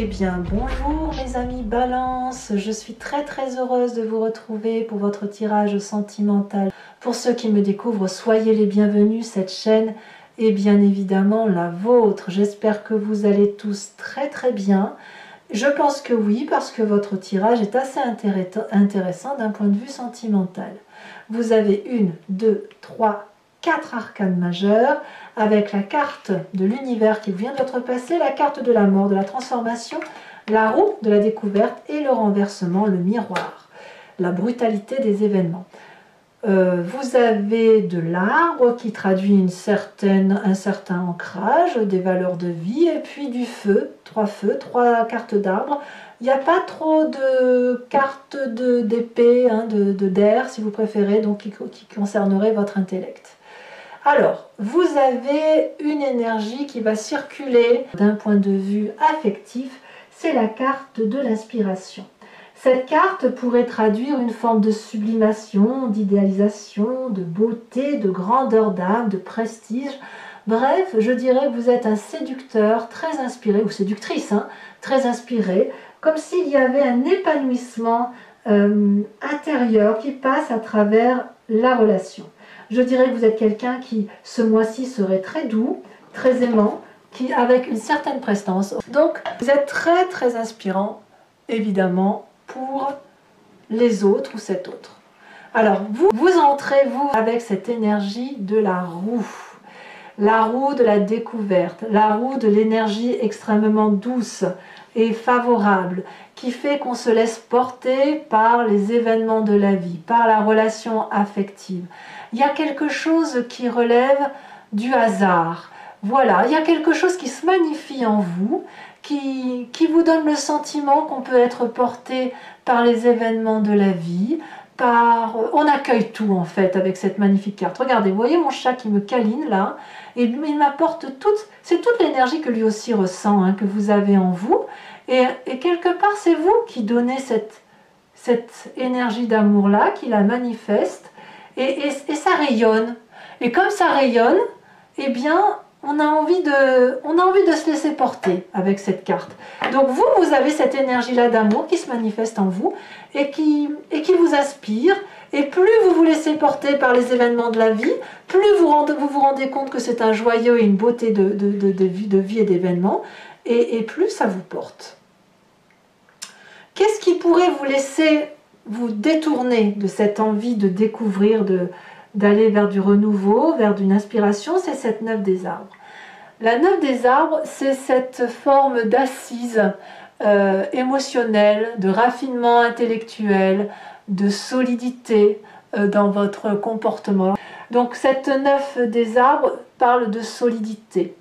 Eh bien bonjour mes amis Balance, je suis très heureuse de vous retrouver pour votre tirage sentimental. Pour ceux qui me découvrent, soyez les bienvenus, cette chaîne est bien évidemment la vôtre. J'espère que vous allez tous très bien. Je pense que oui, parce que votre tirage est assez intéressant d'un point de vue sentimental. Vous avez 1, 2, 3, 4 arcanes majeures, avec la carte de l'univers qui vient d'être passée, la carte de la mort, de la transformation, la roue de la découverte et le renversement, le miroir, la brutalité des événements. Vous avez de l'arbre qui traduit un certain ancrage, des valeurs de vie, et puis du feu, 3 cartes d'arbre. Il n'y a pas trop de cartes d'épée, d'air si vous préférez, donc qui concernerait votre intellect. Alors, vous avez une énergie qui va circuler d'un point de vue affectif, c'est la carte de l'inspiration. Cette carte pourrait traduire une forme de sublimation, d'idéalisation, de beauté, de grandeur d'âme, de prestige. Bref, je dirais que vous êtes un séducteur très inspiré, ou séductrice, très inspiré, comme s'il y avait un épanouissement intérieur qui passe à travers la relation. Je dirais que vous êtes quelqu'un qui, ce mois-ci, serait très doux, très aimant, avec une certaine prestance. Donc, vous êtes très inspirant, évidemment, pour les autres ou cet autre. Alors, vous entrez, vous, avec cette énergie de la roue de la découverte, la roue de l'énergie extrêmement douce et favorable, qui fait qu'on se laisse porter par les événements de la vie, par la relation affective. Il y a quelque chose qui relève du hasard. Voilà, il y a quelque chose qui se magnifie en vous, qui vous donne le sentiment qu'on peut être porté par les événements de la vie, on accueille tout en fait avec cette magnifique carte. Regardez, vous voyez mon chat qui me câline là, et il m'apporte c'est toute l'énergie que lui aussi ressent, que vous avez en vous, et quelque part c'est vous qui donnez cette énergie d'amour là, qui la manifeste, et ça rayonne. Et comme ça rayonne, eh bien on a envie de se laisser porter avec cette carte. Donc vous avez cette énergie-là d'amour qui se manifeste en vous et qui vous aspire. Et plus vous vous laissez porter par les événements de la vie, plus vous vous rendez compte que c'est un joyeux et une beauté de vie et d'événements, et plus ça vous porte. Qu'est-ce qui pourrait vous laisser vous détourner de cette envie de découvrir, d'aller vers du renouveau, vers d'une inspiration? C'est cette 9 des arbres. La 9 des arbres, c'est cette forme d'assise émotionnelle, de raffinement intellectuel, de solidité dans votre comportement. Donc cette 9 des arbres parle de solidité.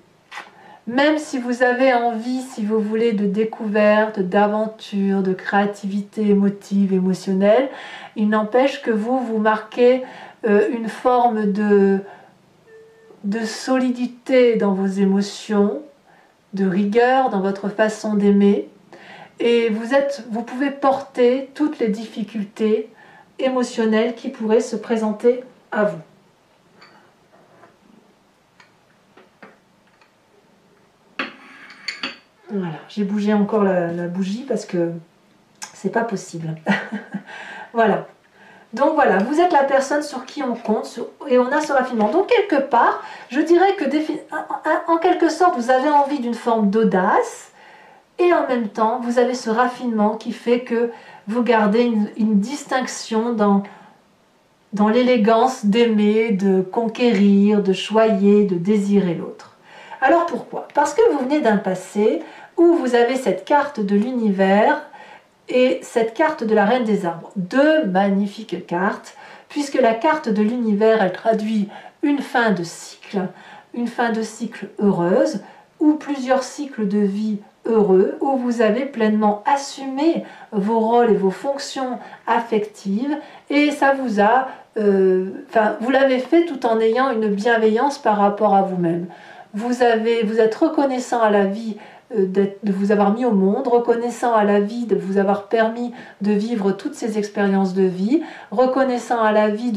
Même si vous avez envie, si vous voulez, de découverte, d'aventure, de créativité émotive, émotionnelle, il n'empêche que vous marquez une forme de solidité dans vos émotions, de rigueur dans votre façon d'aimer, et vous pouvez porter toutes les difficultés émotionnelles qui pourraient se présenter à vous. Voilà, j'ai bougé encore la bougie parce que c'est pas possible. Voilà. Donc voilà, vous êtes la personne sur qui on compte et on a ce raffinement. Donc quelque part, je dirais que en quelque sorte, vous avez envie d'une forme d'audace et en même temps, vous avez ce raffinement qui fait que vous gardez une distinction dans l'élégance d'aimer, de conquérir, de choyer, de désirer l'autre. Alors pourquoi? Parce que vous venez d'un passé où vous avez cette carte de l'univers et cette carte de la Reine des Arbres. Deux magnifiques cartes, puisque la carte de l'univers, elle traduit une fin de cycle heureuse, ou plusieurs cycles de vie heureux, où vous avez pleinement assumé vos rôles et vos fonctions affectives, et ça vous a... vous l'avez fait tout en ayant une bienveillance par rapport à vous-même. Vous êtes reconnaissant à la vie de vous avoir mis au monde, reconnaissant à la vie de vous avoir permis de vivre toutes ces expériences de vie, reconnaissant à la vie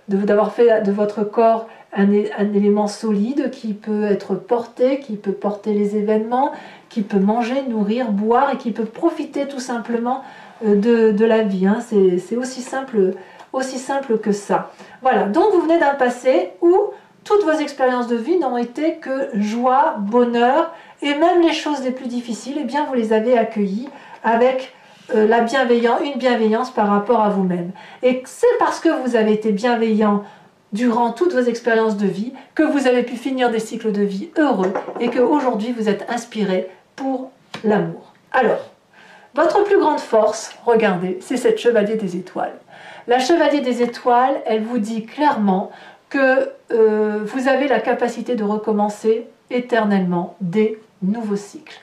d'avoir fait de votre corps un élément solide qui peut être porté, qui peut porter les événements, qui peut manger, nourrir, boire et qui peut profiter tout simplement de la vie. Hein. C'est aussi simple que ça. Voilà, donc vous venez d'un passé où toutes vos expériences de vie n'ont été que joie, bonheur, et même les choses les plus difficiles, eh bien vous les avez accueillies avec une bienveillance par rapport à vous-même. Et c'est parce que vous avez été bienveillant durant toutes vos expériences de vie que vous avez pu finir des cycles de vie heureux et qu'aujourd'hui vous êtes inspiré pour l'amour. Alors, votre plus grande force, regardez, c'est cette chevalier des étoiles. La chevalier des étoiles, elle vous dit clairement que vous avez la capacité de recommencer éternellement des nouveaux cycles.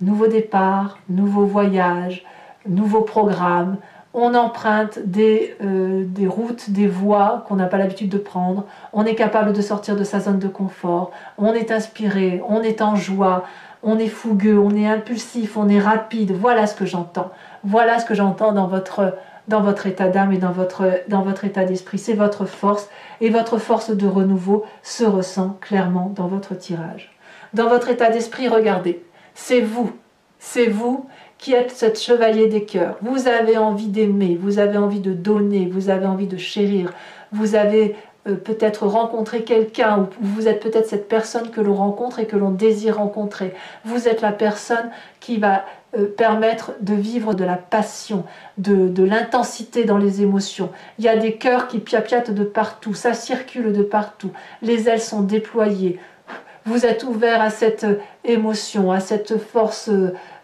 Nouveaux départs, nouveaux voyages, nouveaux programmes. On emprunte des routes, des voies qu'on n'a pas l'habitude de prendre. On est capable de sortir de sa zone de confort. On est inspiré, on est en joie, on est fougueux, on est impulsif, on est rapide. Voilà ce que j'entends. Voilà ce que j'entends dans votre état d'âme et dans votre état d'esprit. C'est votre force, et votre force de renouveau se ressent clairement dans votre tirage. Dans votre état d'esprit, regardez, c'est vous qui êtes cette chevalier des cœurs. Vous avez envie d'aimer, vous avez envie de donner, vous avez envie de chérir, vous avez peut-être rencontré quelqu'un, ou vous êtes peut-être cette personne que l'on rencontre et que l'on désire rencontrer. Vous êtes la personne qui va permettre de vivre de la passion, de l'intensité dans les émotions. Il y a des cœurs qui piapiatent de partout, ça circule de partout, les ailes sont déployées. Vous êtes ouvert à cette émotion, à cette force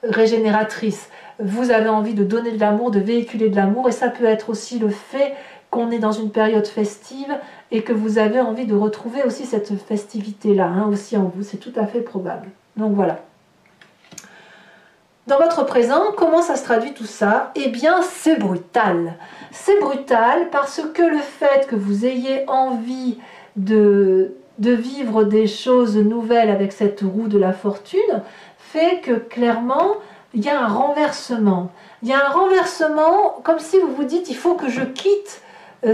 régénératrice. Vous avez envie de donner de l'amour, de véhiculer de l'amour, et ça peut être aussi le fait qu'on est dans une période festive et que vous avez envie de retrouver aussi cette festivité-là, hein, aussi en vous, c'est tout à fait probable. Donc voilà. Dans votre présent, comment ça se traduit tout ça? Eh bien, c'est brutal. C'est brutal parce que le fait que vous ayez envie de vivre des choses nouvelles avec cette roue de la fortune fait que clairement, il y a un renversement. Il y a un renversement comme si vous vous dites, il faut que je quitte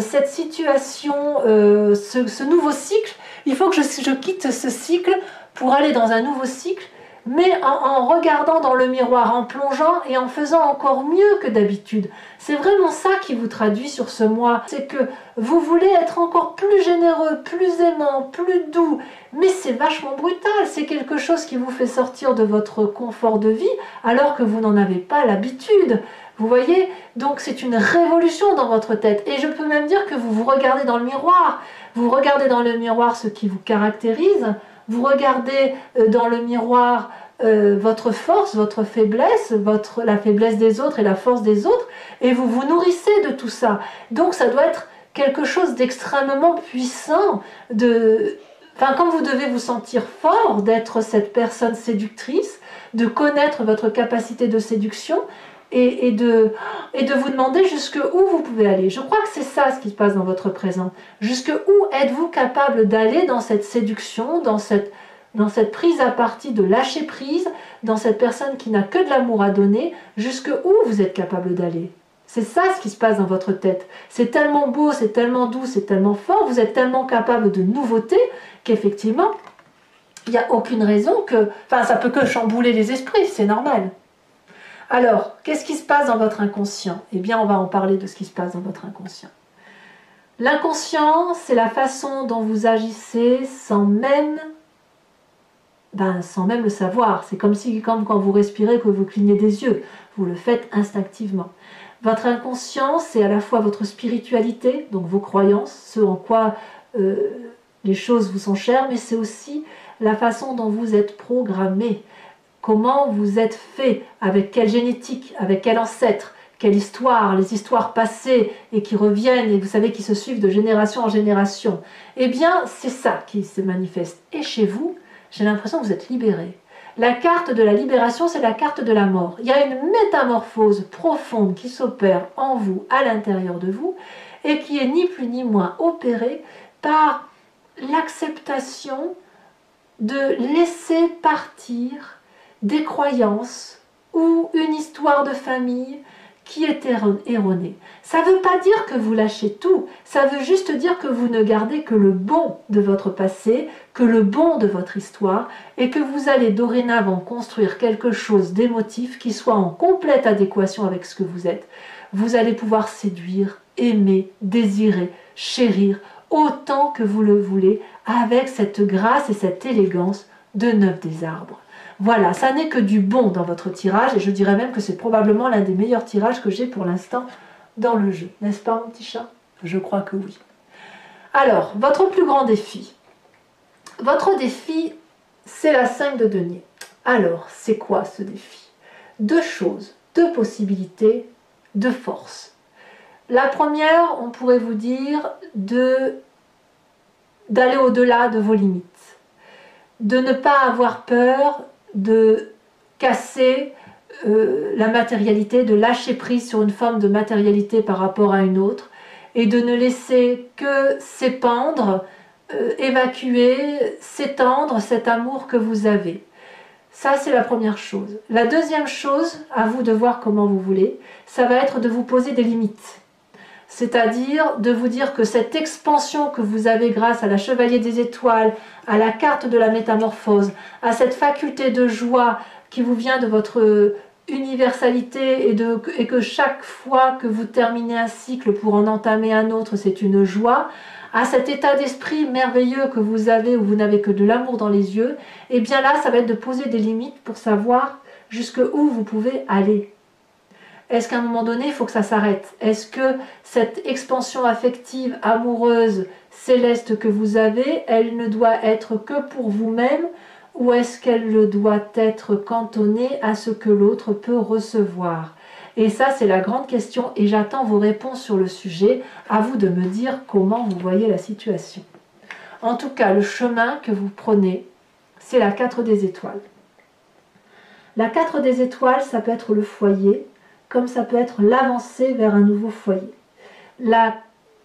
cette situation, ce nouveau cycle. Il faut que je quitte ce cycle pour aller dans un nouveau cycle, mais en regardant dans le miroir, en plongeant et en faisant encore mieux que d'habitude. C'est vraiment ça qui vous traduit sur ce mois. C'est que vous voulez être encore plus généreux, plus aimant, plus doux, mais c'est vachement brutal. C'est quelque chose qui vous fait sortir de votre confort de vie alors que vous n'en avez pas l'habitude. Vous voyez? Donc c'est une révolution dans votre tête. Et je peux même dire que vous vous regardez dans le miroir. Vous regardez dans le miroir ce qui vous caractérise. Vous regardez dans le miroir votre force, votre faiblesse, la faiblesse des autres et la force des autres, et vous vous nourrissez de tout ça. Donc ça doit être quelque chose d'extrêmement puissant, quand vous devez vous sentir fort d'être cette personne séductrice, de connaître votre capacité de séduction, et de vous demander jusqu'où vous pouvez aller. Je crois que c'est ça ce qui se passe dans votre présent. Jusqu'où êtes-vous capable d'aller dans cette séduction, dans cette prise à partie de lâcher prise, dans cette personne qui n'a que de l'amour à donner, jusqu'où vous êtes capable d'aller. C'est ça ce qui se passe dans votre tête. C'est tellement beau, c'est tellement doux, c'est tellement fort, vous êtes tellement capable de nouveautés qu'effectivement, il n'y a aucune raison que... Enfin, ça peut que chambouler les esprits, c'est normal. Alors, qu'est-ce qui se passe dans votre inconscient? Eh bien, on va en parler de ce qui se passe dans votre inconscient. L'inconscient, c'est la façon dont vous agissez sans même le savoir. C'est comme quand vous respirez, que vous clignez des yeux. Vous le faites instinctivement. Votre inconscient, c'est à la fois votre spiritualité, donc vos croyances, ce en quoi les choses vous sont chères, mais c'est aussi la façon dont vous êtes programmé. Comment vous êtes fait, avec quelle génétique, avec quel ancêtre, quelle histoire, les histoires passées et qui reviennent et vous savez qui se suivent de génération en génération. Eh bien, c'est ça qui se manifeste. Et chez vous, j'ai l'impression que vous êtes libéré. La carte de la libération, c'est la carte de la mort. Il y a une métamorphose profonde qui s'opère en vous, à l'intérieur de vous, et qui est ni plus ni moins opérée par l'acceptation de laisser partir des croyances ou une histoire de famille qui est erroné. Ça ne veut pas dire que vous lâchez tout, ça veut juste dire que vous ne gardez que le bon de votre passé, que le bon de votre histoire, et que vous allez dorénavant construire quelque chose d'émotif qui soit en complète adéquation avec ce que vous êtes. Vous allez pouvoir séduire, aimer, désirer, chérir, autant que vous le voulez, avec cette grâce et cette élégance de 9 des arbres. Voilà, ça n'est que du bon dans votre tirage, et je dirais même que c'est probablement l'un des meilleurs tirages que j'ai pour l'instant dans le jeu. N'est-ce pas, mon petit chat? Je crois que oui. Alors, votre plus grand défi. Votre défi, c'est la 5 de denier. Alors, c'est quoi ce défi? 2 choses, 2 possibilités, 2 forces. La première, on pourrait vous dire d'aller au-delà de vos limites, de ne pas avoir peur de casser la matérialité, de lâcher prise sur une forme de matérialité par rapport à une autre, et de ne laisser que s'épandre, évacuer, s'étendre cet amour que vous avez. Ça, c'est la première chose. La deuxième chose, à vous de voir comment vous voulez, ça va être de vous poser des limites. C'est-à-dire de vous dire que cette expansion que vous avez grâce à la Chevalier des Étoiles, à la carte de la métamorphose, à cette faculté de joie qui vous vient de votre universalité et que chaque fois que vous terminez un cycle pour en entamer un autre, c'est une joie, à cet état d'esprit merveilleux que vous avez où vous n'avez que de l'amour dans les yeux, et bien là, ça va être de poser des limites pour savoir jusqu'où vous pouvez aller. Est-ce qu'à un moment donné, il faut que ça s'arrête? Est-ce que cette expansion affective, amoureuse, céleste que vous avez, elle ne doit être que pour vous-même, ou est-ce qu'elle doit être cantonnée à ce que l'autre peut recevoir? Et ça, c'est la grande question, et j'attends vos réponses sur le sujet. À vous de me dire comment vous voyez la situation. En tout cas, le chemin que vous prenez, c'est la 4 des étoiles. La 4 des étoiles, ça peut être le foyer, comme ça peut être l'avancée vers un nouveau foyer. La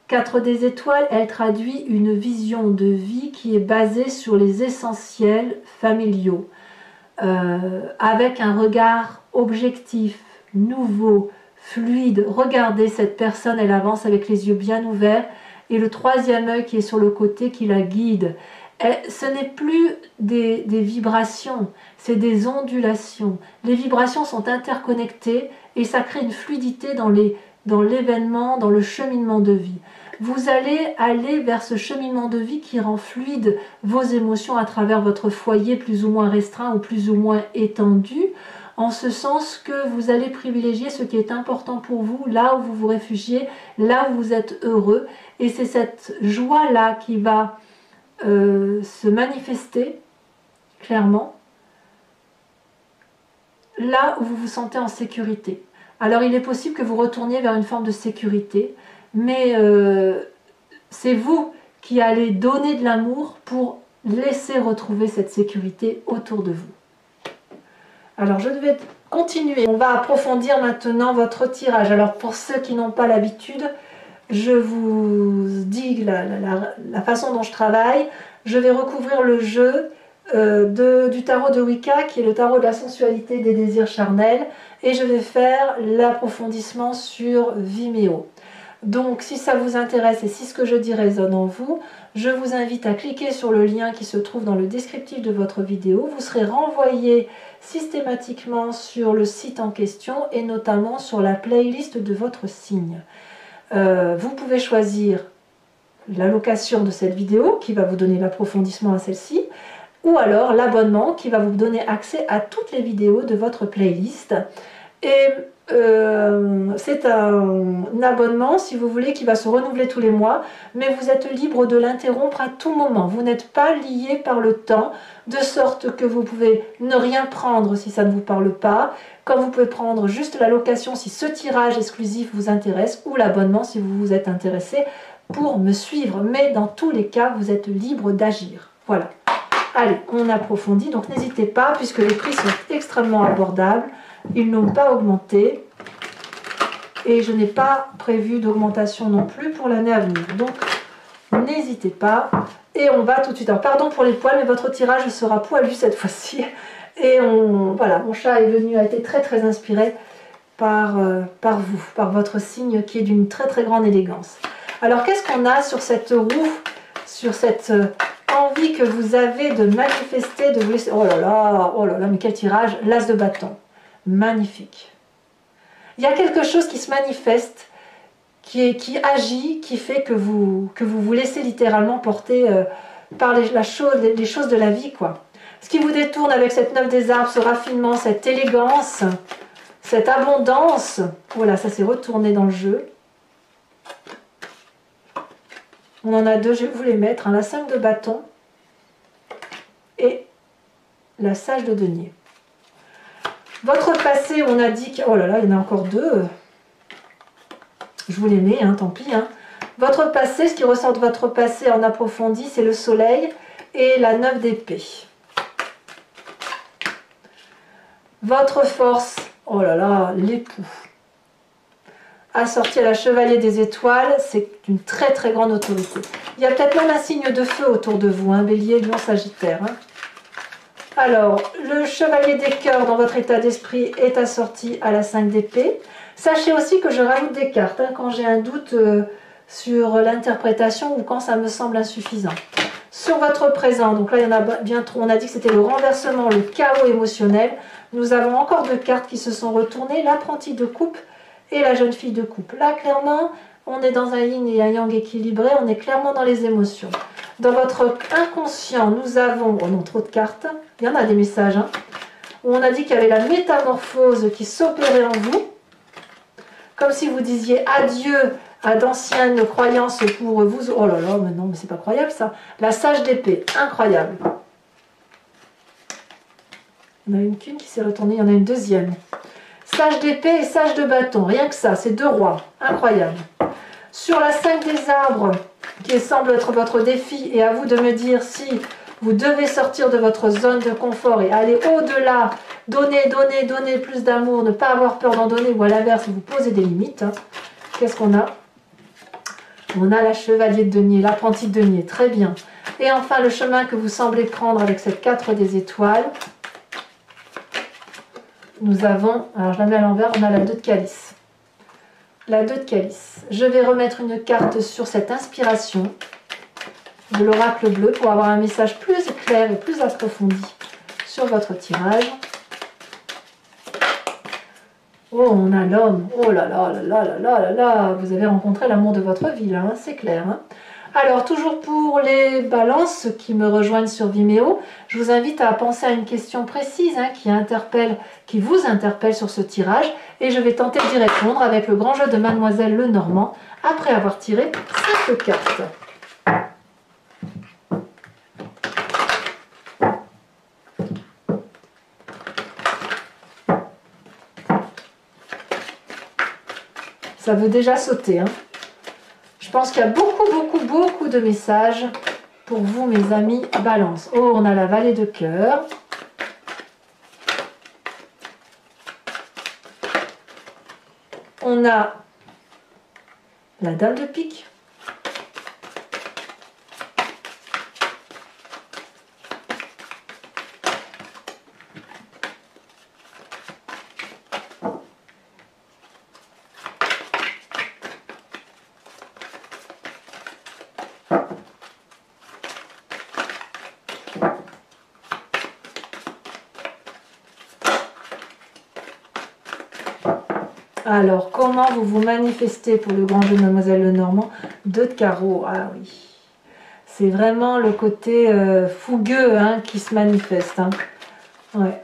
4 des étoiles, elle traduit une vision de vie qui est basée sur les essentiels familiaux, avec un regard objectif, nouveau, fluide. Regardez cette personne, elle avance avec les yeux bien ouverts, et le troisième œil qui est sur le côté qui la guide. Ce n'est plus des vibrations, c'est des ondulations. Les vibrations sont interconnectées et ça crée une fluidité dans l'événement, dans le cheminement de vie. Vous allez aller vers ce cheminement de vie qui rend fluide vos émotions à travers votre foyer plus ou moins restreint ou plus ou moins étendu, en ce sens que vous allez privilégier ce qui est important pour vous, là où vous vous réfugiez, là où vous êtes heureux. Et c'est cette joie-là qui va se manifester clairement là où vous vous sentez en sécurité. Alors il est possible que vous retourniez vers une forme de sécurité, mais c'est vous qui allez donner de l'amour pour laisser retrouver cette sécurité autour de vous. Alors je vais continuer, on va approfondir maintenant votre tirage. Alors pour ceux qui n'ont pas l'habitude, je vous dis la façon dont je travaille. Je vais recouvrir le jeu du tarot de Wicca, qui est le tarot de la sensualité des désirs charnels, et je vais faire l'approfondissement sur Vimeo. Donc si ça vous intéresse et si ce que je dis résonne en vous, je vous invite à cliquer sur le lien qui se trouve dans le descriptif de votre vidéo. Vous serez renvoyé systématiquement sur le site en question et notamment sur la playlist de votre signe. Vous pouvez choisir l'allocation de cette vidéo qui va vous donner l'approfondissement à celle-ci, ou alors l'abonnement qui va vous donner accès à toutes les vidéos de votre playlist. Et c'est un abonnement, si vous voulez, qui va se renouveler tous les mois, mais vous êtes libre de l'interrompre à tout moment. Vous n'êtes pas lié par le temps, de sorte que vous pouvez ne rien prendre si ça ne vous parle pas, comme vous pouvez prendre juste la location si ce tirage exclusif vous intéresse, ou l'abonnement si vous vous êtes intéressé pour me suivre. Mais dans tous les cas, vous êtes libre d'agir. Voilà. Allez, on approfondit, donc n'hésitez pas, puisque les prix sont extrêmement abordables. Ils n'ont pas augmenté et je n'ai pas prévu d'augmentation non plus pour l'année à venir. Donc, n'hésitez pas. Et on va tout de suite. Alors, pardon pour les poils, mais votre tirage sera poilu cette fois-ci. Et voilà, mon chat est venu, a été très très inspiré. par vous, par votre signe qui est d'une très très grande élégance. Alors qu'est-ce qu'on a sur cette roue, sur cette envie que vous avez de manifester, de vous laisser... Oh là là, mais quel tirage, l'as de bâton. Magnifique. Il y a quelque chose qui se manifeste, qui agit, qui fait que vous vous laissez littéralement porter par les choses de la vie, quoi. Ce qui vous détourne avec cette 9 des arbres, ce raffinement, cette élégance, cette abondance. Voilà, ça s'est retourné dans le jeu. On en a deux, je vais vous les mettre, hein, la 5 de bâton et la sage de denier. Votre passé, on a dit que... Oh là là, il y en a encore deux. Je vous les mets, hein, tant pis. Hein. Votre passé, ce qui ressort de votre passé en approfondi, c'est le soleil et la 9 d'épée. Votre force, oh là là, l'époux. Assorti à la chevalier des étoiles, c'est une très très grande autorité. Il y a peut-être même un signe de feu autour de vous, hein, bélier, lion, sagittaire. Hein. Alors, le chevalier des cœurs dans votre état d'esprit est assorti à la 5 d'épée. Sachez aussi que je rajoute des cartes hein, quand j'ai un doute sur l'interprétation ou quand ça me semble insuffisant. Sur votre présent, donc là il y en a bien trop, on a dit que c'était le renversement, le chaos émotionnel. Nous avons encore deux cartes qui se sont retournées, l'apprenti de coupe et la jeune fille de coupe. Là clairement, on est dans un yin et un yang équilibré, on est clairement dans les émotions. Dans votre inconscient, nous avons, oh non, trop de cartes, il y en a des messages, hein, où on a dit qu'il y avait la métamorphose qui s'opérait en vous, comme si vous disiez adieu à d'anciennes croyances pour vous. Oh là là, mais non, mais c'est pas croyable ça. La sage d'épée, incroyable. Il y en a une qu'une qui s'est retournée, il y en a une deuxième. Sage d'épée et sage de bâton, rien que ça, c'est deux rois, incroyable. Sur la 5 des arbres, qui semble être votre défi, et à vous de me dire si vous devez sortir de votre zone de confort et aller au-delà, donner, donner, donner plus d'amour, ne pas avoir peur d'en donner, ou à l'inverse, vous posez des limites. Hein. Qu'est-ce qu'on a? On a la chevalier de denier, l'apprenti de denier, très bien. Et enfin, le chemin que vous semblez prendre avec cette 4 des étoiles. Nous avons, alors je la mets à l'envers, on a la 2 de calice. La 2 de calice. Je vais remettre une carte sur cette inspiration de l'oracle bleu pour avoir un message plus clair et plus approfondi sur votre tirage. Oh, on a l'homme. Oh là là là là là là là là. Vous avez rencontré l'amour de votre vie, là, hein, c'est clair. Hein. Alors, toujours pour les balances qui me rejoignent sur Vimeo, je vous invite à penser à une question précise hein, qui vous interpelle sur ce tirage. Et je vais tenter d'y répondre avec le grand jeu de Mademoiselle Lenormand après avoir tiré 5 cartes. Ça veut déjà sauter. Hein. Je pense qu'il y a beaucoup de messages pour vous, mes amis Balance. Oh, on a la vallée de cœur. On a la dame de pique. Alors, comment vous vous manifestez pour le grand jeu de Mademoiselle Lenormand? 2 de carreau, ah oui. C'est vraiment le côté fougueux hein, qui se manifeste. Hein. Ouais.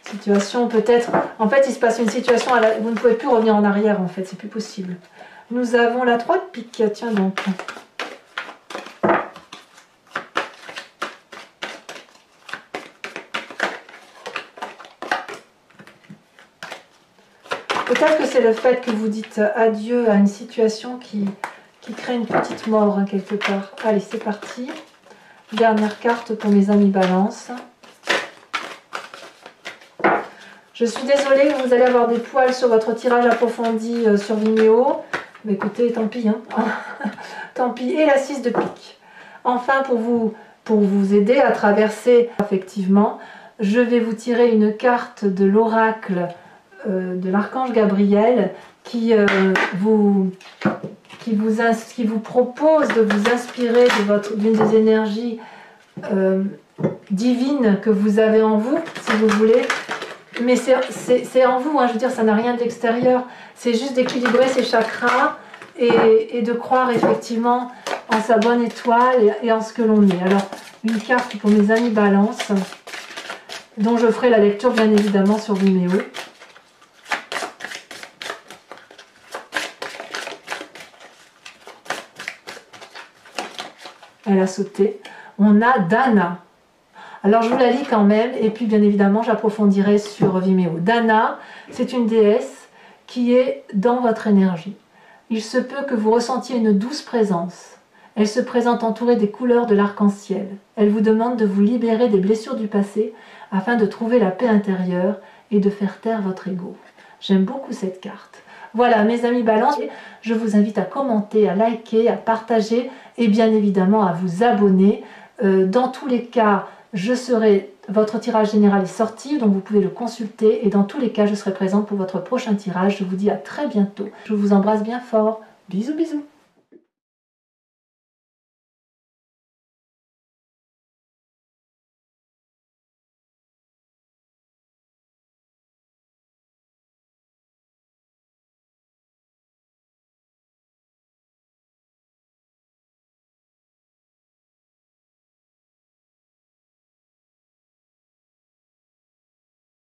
Situation peut-être... En fait, il se passe une situation, vous ne pouvez plus revenir en arrière en fait, c'est plus possible. Nous avons la 3 de pique, tiens donc. Peut-être que c'est le fait que vous dites adieu à une situation qui crée une petite mort hein, quelque part. Allez, c'est parti. Dernière carte pour mes amis Balance. Je suis désolée, vous allez avoir des poils sur votre tirage approfondi sur Vimeo. Mais écoutez, tant pis. Hein. Tant pis. Et la 6 de pique. Enfin, pour vous aider à traverser, effectivement, je vais vous tirer une carte de l'oracle de l'archange Gabriel qui vous propose de vous inspirer d'une des énergies divines que vous avez en vous, si vous voulez. Mais c'est en vous, hein, je veux dire, ça n'a rien de l'extérieur. C'est juste d'équilibrer ses chakras et de croire effectivement en sa bonne étoile et en ce que l'on est. Alors, une carte pour mes amis Balance, dont je ferai la lecture bien évidemment sur Vimeo. Elle a sauté. On a Dana. Alors je vous la lis quand même, et puis bien évidemment j'approfondirai sur Vimeo. Dana, c'est une déesse qui est dans votre énergie. Il se peut que vous ressentiez une douce présence. Elle se présente entourée des couleurs de l'arc-en-ciel. Elle vous demande de vous libérer des blessures du passé afin de trouver la paix intérieure et de faire taire votre ego. J'aime beaucoup cette carte. Voilà mes amis Balance, je vous invite à commenter, à liker, à partager et bien évidemment à vous abonner. Dans tous les cas, votre tirage général est sorti, donc vous pouvez le consulter et dans tous les cas, je serai présente pour votre prochain tirage. Je vous dis à très bientôt. Je vous embrasse bien fort. Bisous, bisous.